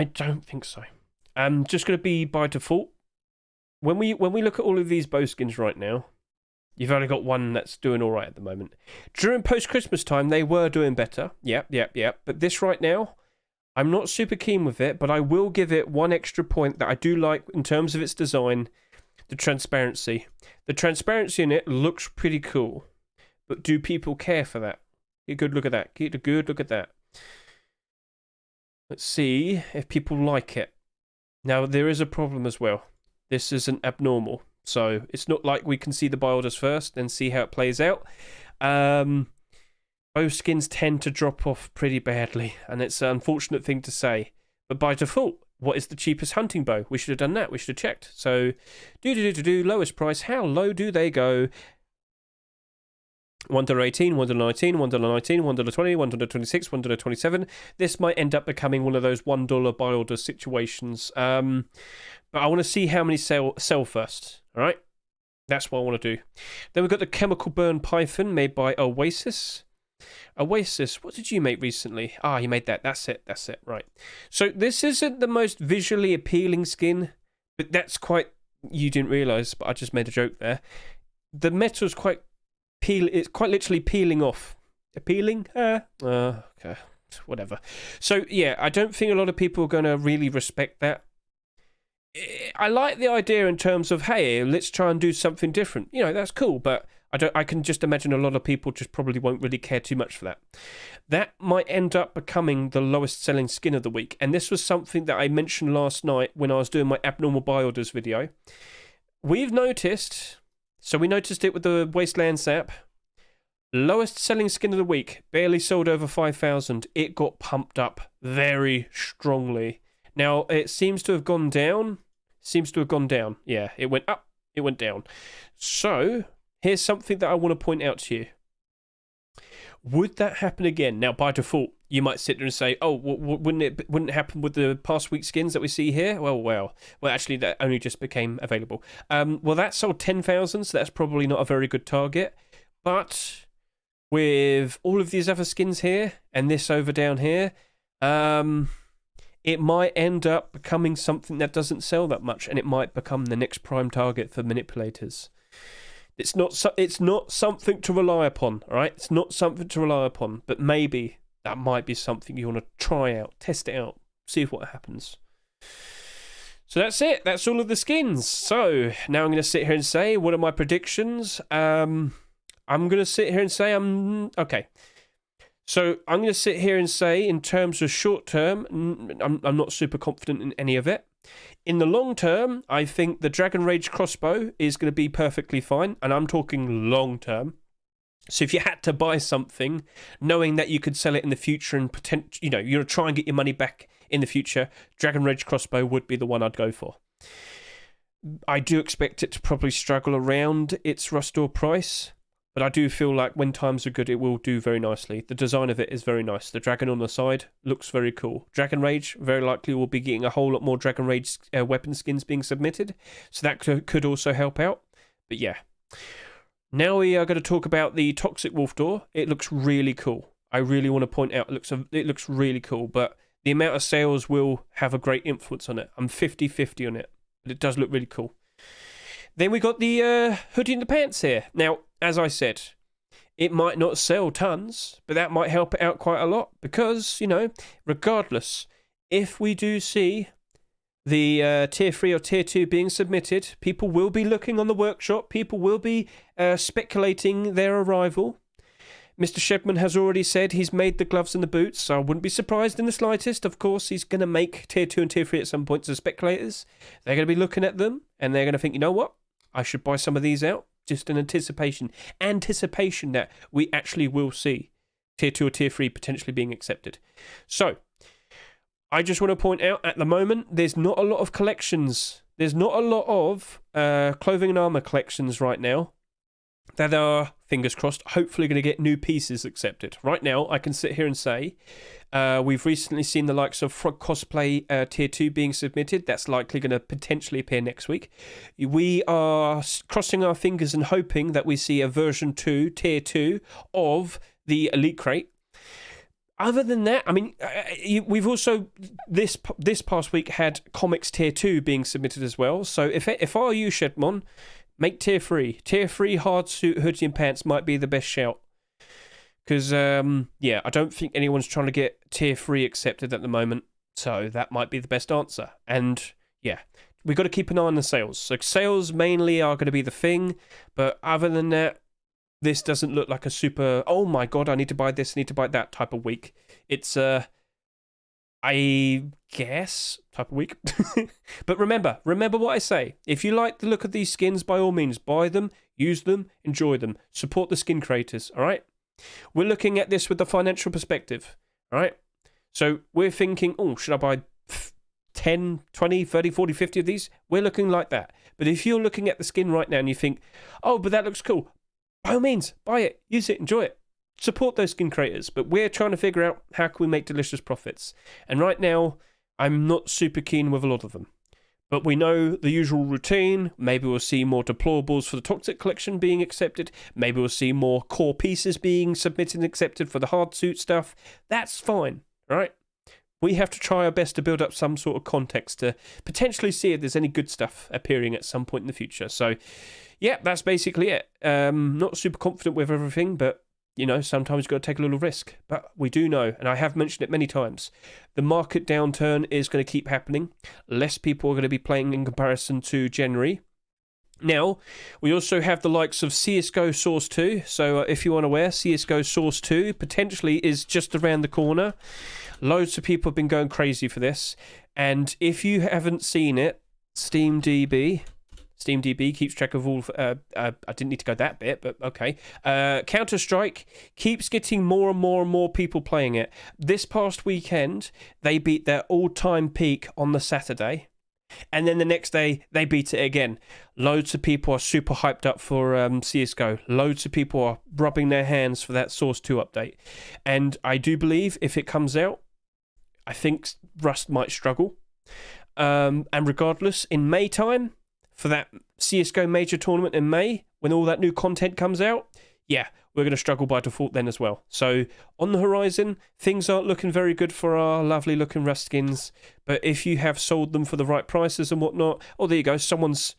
don't think so. Just going to be by default. When we look at all of these bow skins right now, you've only got one that's doing all right at the moment. During post-Christmas time, they were doing better. Yep. But this right now, I'm not super keen with it, but I will give it one extra point that I do like in terms of its design. The transparency. The transparency in it looks pretty cool. But do people care for that? Get a good look at that. Get a good look at that. Let's see if people like it. Now, there is a problem as well. This isn't abnormal. So, it's not like we can see the buy orders first and see how it plays out. Bow skins tend to drop off pretty badly. And it's an unfortunate thing to say. But by default, what is the cheapest hunting bow? We should have done that. We should have checked. So, lowest price. How low do they go? $1.18, $1.19, $1.19, $1.20, $1.26, $1.27. This might end up becoming one of those $1 buy order situations. But I want to see how many sell first. All right? That's what I want to do. Then we've got the chemical burn python made by Oasis. Oasis, what did you make recently? You made that. That's it. Right. So this isn't the most visually appealing skin, but that's quite... You didn't realise, but I just made a joke there. The metal's quite... It's quite literally peeling off. Appealing? Okay. Whatever. So, yeah, I don't think a lot of people are going to really respect that. I like the idea in terms of, hey, let's try and do something different. You know, that's cool, but... I can just imagine a lot of people just probably won't really care too much for that. That might end up becoming the lowest selling skin of the week. And this was something that I mentioned last night when I was doing my abnormal buy orders video. We've noticed, so we noticed it with the Wasteland Sap. Lowest selling skin of the week, barely sold over 5,000. It got pumped up very strongly. Now, it seems to have gone down. Yeah, it went up, it went down. So... here's something that I want to point out to you. Would that happen again? Now, by default, you might sit there and say, "Oh, wouldn't it happen with the past week skins that we see here?" Well, actually, that only just became available. Well, that sold 10,000, so that's probably not a very good target. But with all of these other skins here and this over down here, it might end up becoming something that doesn't sell that much, and it might become the next prime target for manipulators. It's not something to rely upon, all right? It's not something to rely upon, but maybe that might be something you want to try out, test it out, see what happens. So that's it. That's all of the skins. So now I'm going to sit here and say, what are my predictions? I'm going to sit here and say okay. So I'm going to sit here and say, in terms of short term, I'm not super confident in any of it. In the long term, I think the Dragon Rage crossbow is going to be perfectly fine, and I'm talking long term. So if you had to buy something, knowing that you could sell it in the future and you're going to try and get your money back in the future, Dragon Rage crossbow would be the one I'd go for. I do expect it to probably struggle around its Rustore price, but I do feel like when times are good, it will do very nicely. The design of it is very nice. The dragon on the side looks very cool. Dragon Rage very likely will be getting a whole lot more Dragon Rage weapon skins being submitted, so that could also help out. But yeah. Now we are going to talk about the Toxic Wolf Door. It looks really cool. I really want to point out it looks really cool, but the amount of sales will have a great influence on it. I'm 50-50 on it, but it does look really cool. Then we got the hoodie and the pants here. Now, as I said, it might not sell tons, but that might help it out quite a lot because, regardless, if we do see the Tier 3 or Tier 2 being submitted, people will be looking on the workshop, people will be speculating their arrival. Mr. Shedman has already said he's made the gloves and the boots, so I wouldn't be surprised in the slightest. Of course, he's going to make Tier 2 and Tier 3 at some point to speculators. They're going to be looking at them, and they're going to think, you know what? I should buy some of these out, just in anticipation that we actually will see Tier 2 or Tier 3 potentially being accepted. So, I just want to point out, at the moment, there's not a lot of collections. There's not a lot of clothing and armor collections right now that are, fingers crossed, hopefully going to get new pieces accepted. Right now, I can sit here and say we've recently seen the likes of Frog Cosplay Tier 2 being submitted. That's likely going to potentially appear next week. We are crossing our fingers and hoping that we see a version 2, Tier 2 of the Elite Crate. Other than that, I mean, we've also, this past week, had Comics Tier 2 being submitted as well. So if I were you, Shedmon, make Tier 3. Tier 3 hard suit, hoodie and pants might be the best shout. Because, I don't think anyone's trying to get Tier 3 accepted at the moment. So that might be the best answer. And, yeah, we've got to keep an eye on the sales. So sales mainly are going to be the thing. But other than that, this doesn't look like a super, oh my god, I need to buy this, I need to buy that type of week. It's I guess, type of week. But remember what I say. If you like the look of these skins, by all means, buy them, use them, enjoy them. Support the skin creators, all right? We're looking at this with the financial perspective, all right? So we're thinking, oh, should I buy 10, 20, 30, 40, 50 of these? We're looking like that. But if you're looking at the skin right now and you think, oh, but that looks cool, by all means, buy it, use it, enjoy it. Support those skin creators. But we're trying to figure out how can we make delicious profits. And right now, I'm not super keen with a lot of them. But we know the usual routine. Maybe we'll see more deplorables for the Toxic Collection being accepted. Maybe we'll see more core pieces being submitted and accepted for the hard suit stuff. That's fine, right? We have to try our best to build up some sort of context to potentially see if there's any good stuff appearing at some point in the future. So, yeah, that's basically it. Not super confident with everything, but, sometimes you've got to take a little risk. But we do know, and I have mentioned it many times, the market downturn is going to keep happening. Less people are going to be playing in comparison to January. Now, we also have the likes of CSGO Source 2. So if you aren't aware, CSGO Source 2 potentially is just around the corner. Loads of people have been going crazy for this. And if you haven't seen it, SteamDB keeps track of all... I didn't need to go that bit, but okay. Counter-Strike keeps getting more and more and more people playing it. This past weekend, they beat their all-time peak on the Saturday. And then the next day, they beat it again. Loads of people are super hyped up for CSGO. Loads of people are rubbing their hands for that Source 2 update. And I do believe if it comes out, I think Rust might struggle. And regardless, in May time, for that CSGO major tournament in May, when all that new content comes out, yeah, we're going to struggle by default then as well. So on the horizon, things aren't looking very good for our lovely looking rust skins. But if you have sold them for the right prices and whatnot, oh, there you go. Someone's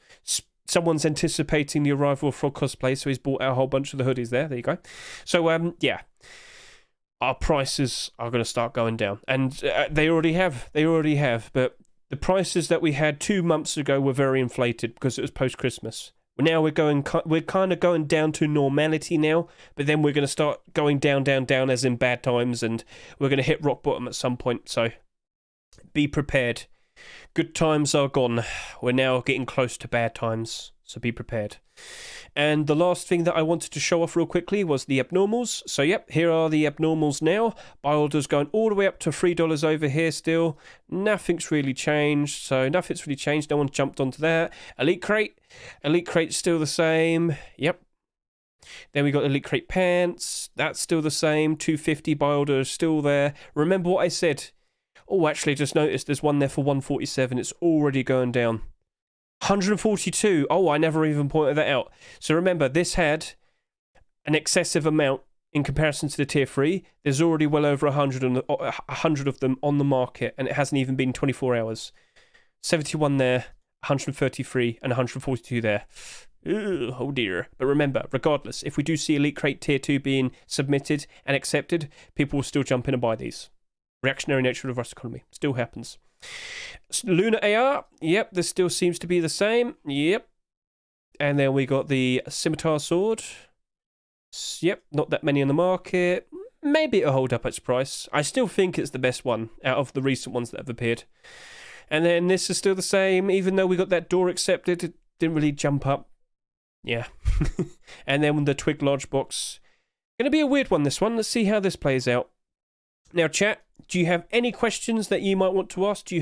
anticipating the arrival of Frog Cosplay, so he's bought out a whole bunch of the hoodies there. There you go. So yeah, our prices are going to start going down, and they already have. But the prices that we had 2 months ago were very inflated because it was post Christmas. Now we're kind of going down to normality now, but then we're going to start going down as in bad times, and we're going to hit rock bottom at some point. So be prepared. Good times are gone. We're now getting close to bad times, so be prepared. And the last thing that I wanted to show off real quickly was the abnormals. So yep, here are the abnormals now. Buy orders going all the way up to $3 over here still. Nothing's really changed. No one jumped onto that. Elite Crate's still the same. Yep. Then we got Elite Crate pants. That's still the same. 250 buy order is still there. Remember what I said? Oh, actually, just noticed there's one there for 147. It's already going down. 142. Oh, I never even pointed that out. So remember, this had an excessive amount in comparison to the tier 3. There's already well over 100 of them on the market, and it hasn't even been 24 hours. 71 there, 133, and 142 there. Ugh, oh dear. But remember, regardless, if we do see Elite Crate tier 2 being submitted and accepted, people will still jump in and buy these. Reactionary nature of the Rust economy. Still happens. Lunar AR, yep, this still seems to be the same, yep. And then we got the Scimitar Sword, yep, not that many on the market. Maybe it'll hold up its price. I still think it's the best one out of the recent ones that have appeared. And then this is still the same, even though we got that door accepted, it didn't really jump up. Yeah. And then the Twig Large Box. Gonna be a weird one, this one. Let's see how this plays out. Now, chat, do you have any questions that you might want to ask? Is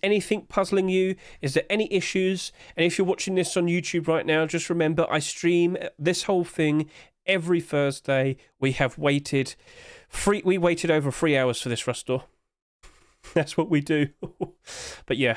anything puzzling you? Is there any issues? And if you're watching this on YouTube right now, just remember I stream this whole thing every Thursday. We waited over 3 hours for this Rust store. That's what we do. But yeah,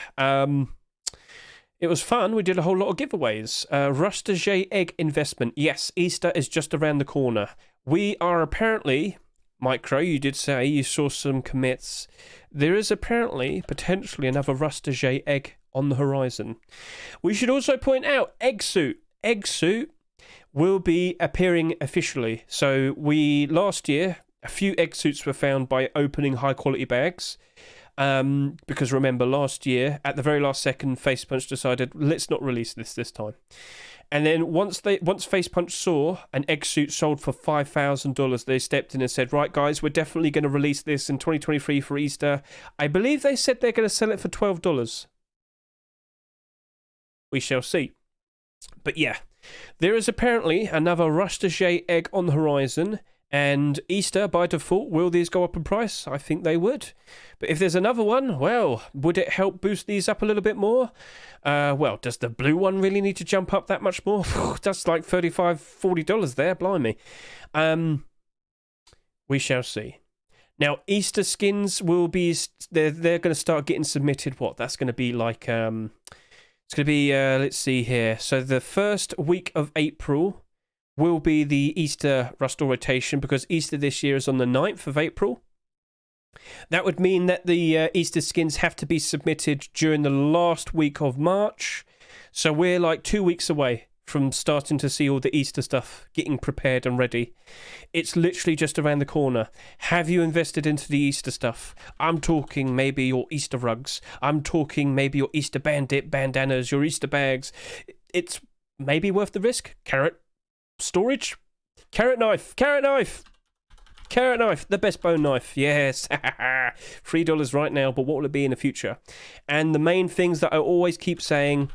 it was fun. We did a whole lot of giveaways. Rustigé Egg investment. Yes, Easter is just around the corner. We are apparently, Micro, you did say you saw some commits. There is apparently, potentially, another Rustigé Egg on the horizon. We should also point out, Egg Suit will be appearing officially. So last year, a few Egg Suits were found by opening high-quality bags. Because remember, last year, at the very last second, Facepunch decided, let's not release this time. And then once Facepunch saw an Egg Suit sold for $5,000, they stepped in and said, right, guys, we're definitely going to release this in 2023 for Easter. I believe they said they're going to sell it for $12. We shall see. But yeah, there is apparently another Rustigé Egg on the horizon. And Easter, by default, will these go up in price? I think they would. But if there's another one, well, would it help boost these up a little bit more? Well, does the blue one really need to jump up that much more? That's like $35, $40 there, blimey. We shall see. Now, Easter skins will be... They're going to start getting submitted, what? That's going to be like... it's going to be, let's see here. So the first week of April... will be the Easter Rust rotation, because Easter this year is on the 9th of April. That would mean that the Easter skins have to be submitted during the last week of March. So we're like 2 weeks away from starting to see all the Easter stuff getting prepared and ready. It's literally just around the corner. Have you invested into the Easter stuff? I'm talking maybe your Easter rugs. I'm talking maybe your Easter bandit bandanas, your Easter bags. It's maybe worth the risk. Carrot storage, carrot knife, the best bone knife. Yes. $3 right now, but what will it be in the future? And the main things that I always keep saying: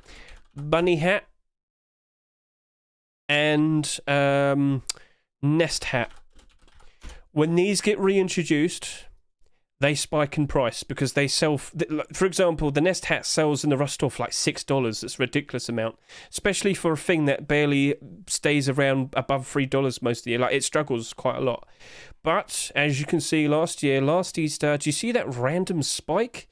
bunny hat and nest hat. When these get reintroduced, they spike in price because they sell... For example, the nest hat sells in the Rust store for like $6. It's a ridiculous amount, especially for a thing that barely stays around above $3 most of the year. Like, it struggles quite a lot. But as you can see, last Easter, do you see that random spike?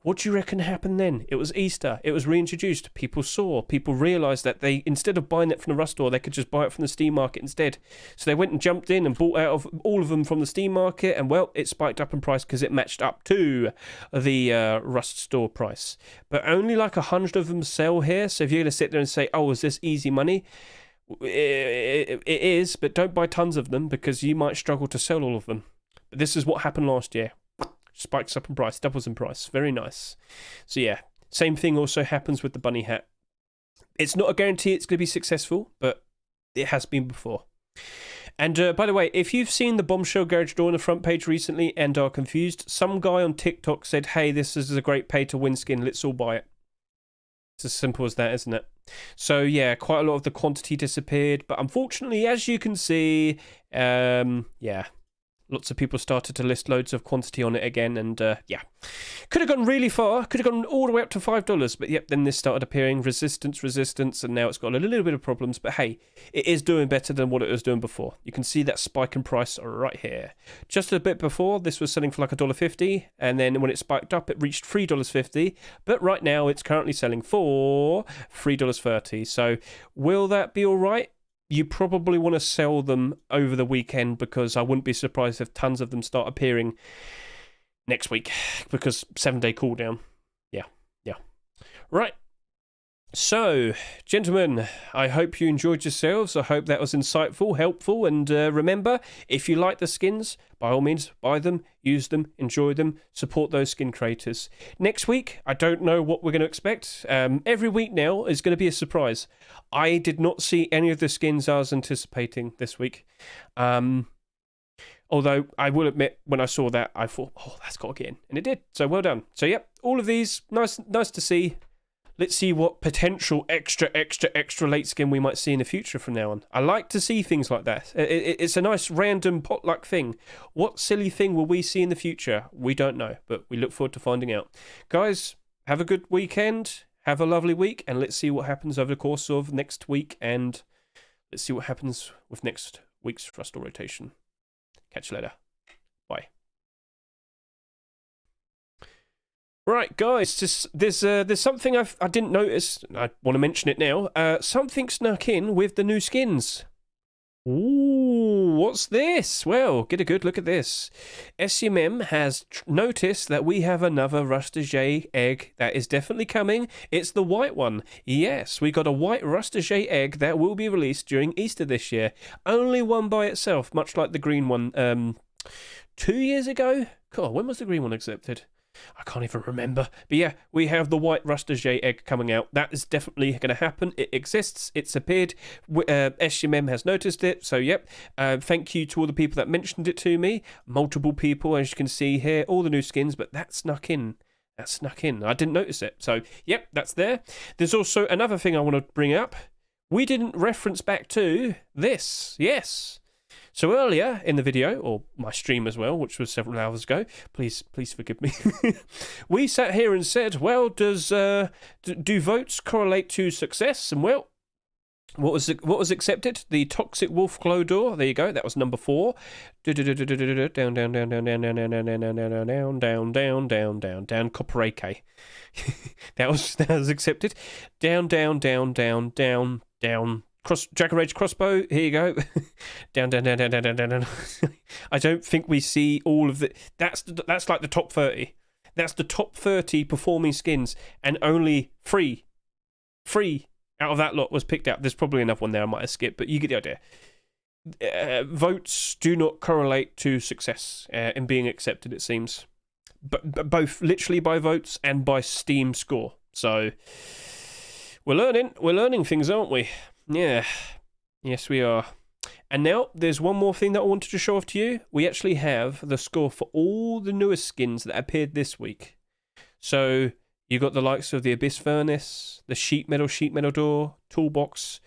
What do you reckon happened then? It was Easter. It was reintroduced. People saw. People realised that they, instead of buying it from the Rust store, they could just buy it from the Steam market instead. So they went and jumped in and bought out of all of them from the Steam market, and well, it spiked up in price because it matched up to the Rust store price. But only like 100 of them sell here. So if you're going to sit there and say, "Oh, is this easy money?" It is, but don't buy tons of them because you might struggle to sell all of them. But this is what happened last year. Spikes up in price, doubles in price. Very nice. So yeah, same thing also happens with the bunny hat. It's not a guarantee it's going to be successful, but it has been before. And by the way, if you've seen the Bombshell Garage Door on the front page recently and are confused, some guy on TikTok said, "Hey, this is a great pay-to-win skin. Let's all buy it." It's as simple as that, isn't it? So yeah, quite a lot of the quantity disappeared, but unfortunately, as you can see, yeah, lots of people started to list loads of quantity on it again, and yeah, could have gone really far, could have gone all the way up to $5, but yep, then this started appearing, resistance, and now it's got a little bit of problems, but hey, it is doing better than what it was doing before. You can see that spike in price right here. Just a bit before, this was selling for like $1.50, and then when it spiked up, it reached $3.50, but right now it's currently selling for $3.30, so will that be all right? You probably want to sell them over the weekend because I wouldn't be surprised if tons of them start appearing next week because 7-day cooldown. Yeah. Right. So, gentlemen, I hope you enjoyed yourselves. I hope that was insightful, helpful, and remember, if you like the skins, by all means, buy them, use them, enjoy them, support those skin creators. Next week, I don't know what we're going to expect. Every week now is going to be a surprise. I did not see any of the skins I was anticipating this week. Although, I will admit, when I saw that, I thought, oh, that's got to get in. And it did. So, well done. So, yep, all of these, nice to see. Let's see what potential extra late skin we might see in the future from now on. I like to see things like that. It's a nice random potluck thing. What silly thing will we see in the future? We don't know, but we look forward to finding out. Guys, have a good weekend. Have a lovely week, and let's see what happens over the course of next week, and let's see what happens with next week's Rust rotation. Catch you later. Bye. Right, guys, there's something I didn't notice, and I want to mention it now. Something snuck in with the new skins. Ooh, what's this? Well, get a good look at this. SMM has noticed that we have another Rustigé Egg that is definitely coming. It's the white one. Yes, we got a white Rustigé Egg that will be released during Easter this year. Only one by itself, much like the green one 2 years ago. God, when was the green one accepted? I can't even remember. But yeah, we have the white Rustigé Egg coming out. That is definitely going to happen. It exists. It's appeared. SMM has noticed it. So yep. Thank you to all the people that mentioned it to me. Multiple people, as you can see here. All the new skins, but that snuck in. I didn't notice it. So yep, that's there. There's also another thing I want to bring up. We didn't reference back to this. Yes. So earlier in the video, or my stream as well, which was several hours ago, please forgive me, we sat here and said, well, do votes correlate to success? And well, what was accepted? The Toxic Wolf Glow Door. There you go. That was number 4. Down. Copper AK. That was accepted. Down. Dragon Rage Crossbow, here you go. down. I don't think we see all of the... That's like the top 30. That's the top 30 performing skins, and only 3 out of that lot was picked out. There's probably another one there I might have skipped, but you get the idea. Votes do not correlate to success in being accepted, it seems. But both literally by votes and by Steam score. So we're learning things, aren't we? Yeah, yes we are. And now there's one more thing that I wanted to show off to you. We actually have the score for all the newest skins that appeared this week. So you got the likes of the Abyss Furnace, the Sheet Metal Door, Toolbox,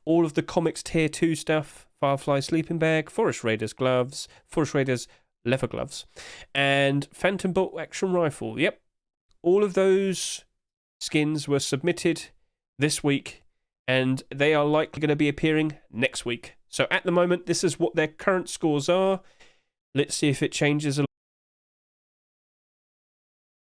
all of the comics tier 2 stuff, Firefly Sleeping Bag, Forest Raiders gloves, Forest Raiders leather gloves, and Phantom Bolt Action Rifle. Yep, all of those skins were submitted this week, and they are likely going to be appearing next week. So at the moment, this is what their current scores are. Let's see if it changes a